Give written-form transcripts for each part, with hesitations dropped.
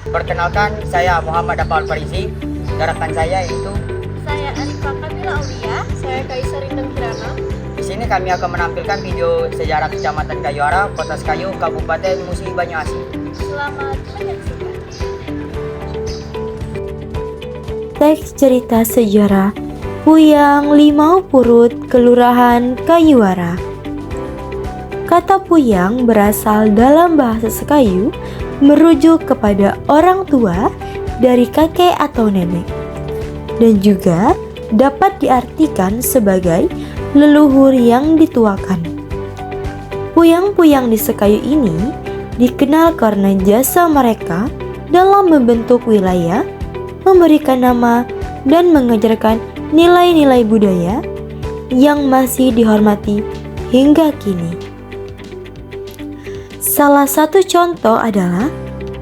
Perkenalkan, saya Muhammad Afal Farizi. Dan rekan saya itu. Saya Arifah Kamila Aulia. Saya Kaisar Indah Kirana. Di sini kami akan menampilkan video sejarah Kecamatan Kayuara, Kota Sekayu, Kabupaten Musi Banyuasin. Selamat menyaksikan. Teks cerita sejarah Puyang Limau Purut, Kelurahan Kayuara. Kata Puyang berasal dalam bahasa Sekayu merujuk kepada orang tua dari kakek atau nenek, dan juga dapat diartikan sebagai leluhur yang dituakan. Puyang-puyang di Sekayu ini dikenal karena jasa mereka dalam membentuk wilayah, memberikan nama, dan mengajarkan nilai-nilai budaya yang masih dihormati hingga kini. Salah satu contoh adalah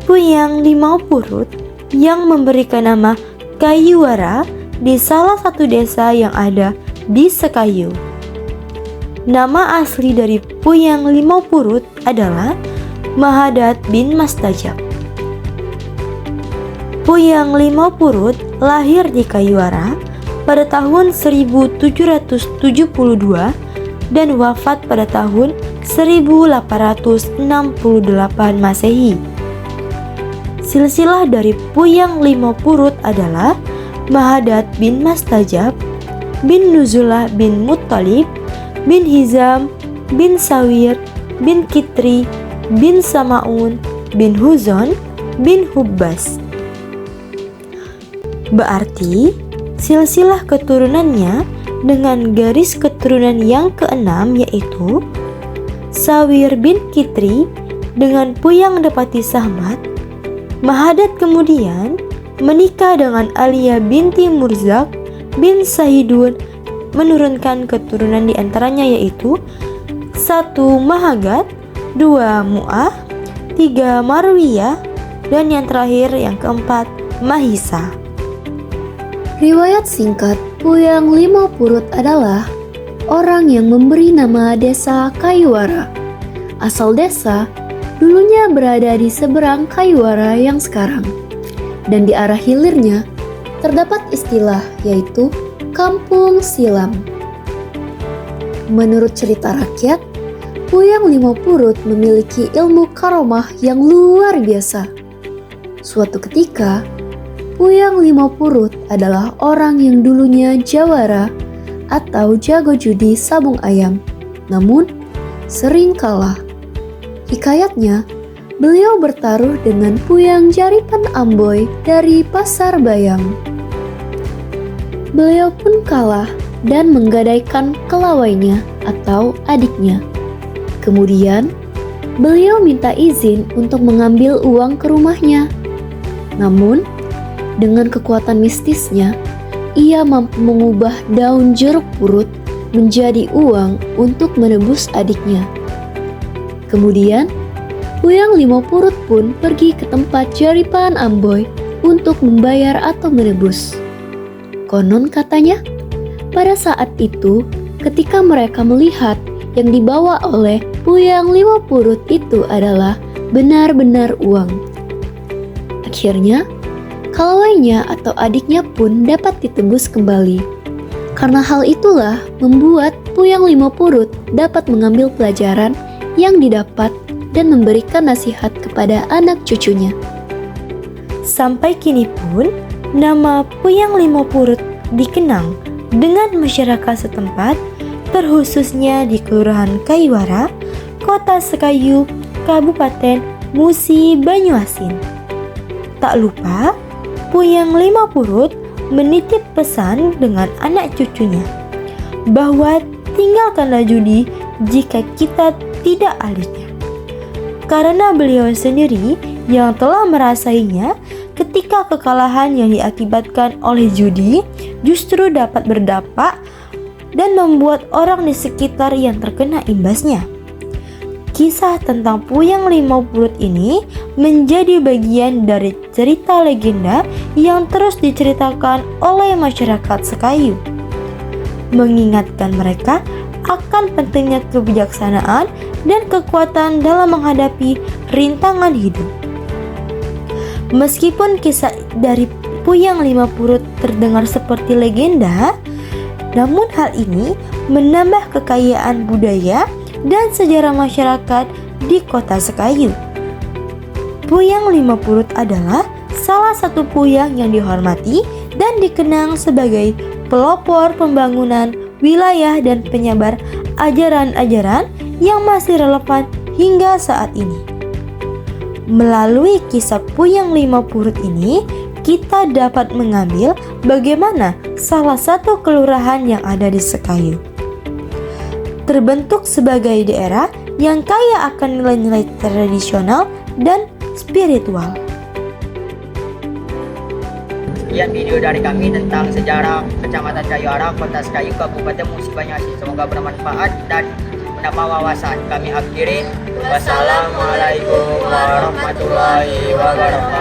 Puyang Limau Purut yang memberikan nama Kayuara di salah satu desa yang ada di Sekayu. Nama asli dari Puyang Limau Purut adalah Mahadat bin Mastajab. Puyang Limau Purut lahir di Kayuara pada tahun 1772 dan wafat pada tahun 1868 Masehi. Silsilah dari Puyang Limau Purut adalah Mahadat bin Mastajab, bin Nuzulah bin Muttalib, bin Hizam, bin Sawir, bin Kitri, bin Samaun, bin Huzon, bin Hubbas. Berarti silsilah keturunannya dengan garis keturunan yang keenam, yaitu Sawir bin Kitri dengan Puyang Dapati Sahmat. Mahadat kemudian menikah dengan Alia binti Murzak bin Sahidun, menurunkan keturunan diantaranya yaitu 1 Mahagat, 2 Mu'ah, 3 Marwiyah, dan yang terakhir yang keempat Mahisa. Riwayat singkat Puyang Limau Purut adalah orang yang memberi nama desa Kayuara. Asal desa dulunya berada di seberang Kayuara yang sekarang, dan di arah hilirnya terdapat istilah yaitu Kampung Silam. Menurut cerita rakyat, Puyang Limau Purut memiliki ilmu karomah yang luar biasa. Suatu ketika, Puyang Limau Purut adalah orang yang dulunya jawara atau jago judi sabung ayam, namun sering kalah. Hikayatnya, beliau bertaruh dengan Puyang Jaripan Amboy dari Pasar Bayam. Beliau pun kalah dan menggadaikan kelawainya atau adiknya. Kemudian, beliau minta izin untuk mengambil uang ke rumahnya. Namun, dengan kekuatan mistisnya, ia mampu mengubah daun jeruk purut menjadi uang untuk menebus adiknya. Kemudian, Puyang Limau Purut pun pergi ke tempat Jaripan Amboy untuk membayar atau menebus. Konon katanya, pada saat itu ketika mereka melihat yang dibawa oleh Puyang Limau Purut itu adalah benar-benar uang. Akhirnya, kalawainya atau adiknya pun dapat ditebus kembali. Karena hal itulah membuat Puyang Limau Purut dapat mengambil pelajaran yang didapat dan memberikan nasihat kepada anak cucunya. Sampai kini pun, nama Puyang Limau Purut dikenang dengan masyarakat setempat, terkhususnya di Kelurahan Kayuara, Kota Sekayu, Kabupaten Musi Banyuasin. Tak lupa, Puyang Limau Purut menitip pesan dengan anak cucunya bahwa tinggalkanlah judi jika kita tidak ahlinya. Karena beliau sendiri yang telah merasainya ketika kekalahan yang diakibatkan oleh judi justru dapat berdampak dan membuat orang di sekitar yang terkena imbasnya. Kisah tentang Puyang Limau Purut ini menjadi bagian dari cerita legenda yang terus diceritakan oleh masyarakat Sekayu, mengingatkan mereka akan pentingnya kebijaksanaan dan kekuatan dalam menghadapi rintangan hidup. Meskipun kisah dari Puyang Lima Purut terdengar seperti legenda, namun hal ini menambah kekayaan budaya dan sejarah masyarakat di kota Sekayu. Puyang Lima Purut adalah salah satu puyang yang dihormati dan dikenang sebagai pelopor pembangunan wilayah dan penyebar ajaran-ajaran yang masih relevan hingga saat ini. Melalui kisah Puyang Lima Purut ini, kita dapat mengambil bagaimana salah satu kelurahan yang ada di Sekayu terbentuk sebagai daerah yang kaya akan nilai-nilai tradisional dan spiritual. Sekian video dari kami tentang sejarah Kecamatan Kayuara, Kota Sekayu, Kabupaten Musi Banyuasin. Semoga bermanfaat dan menambah wawasan. Kami akhiri. Wassalamualaikum warahmatullahi wabarakatuh.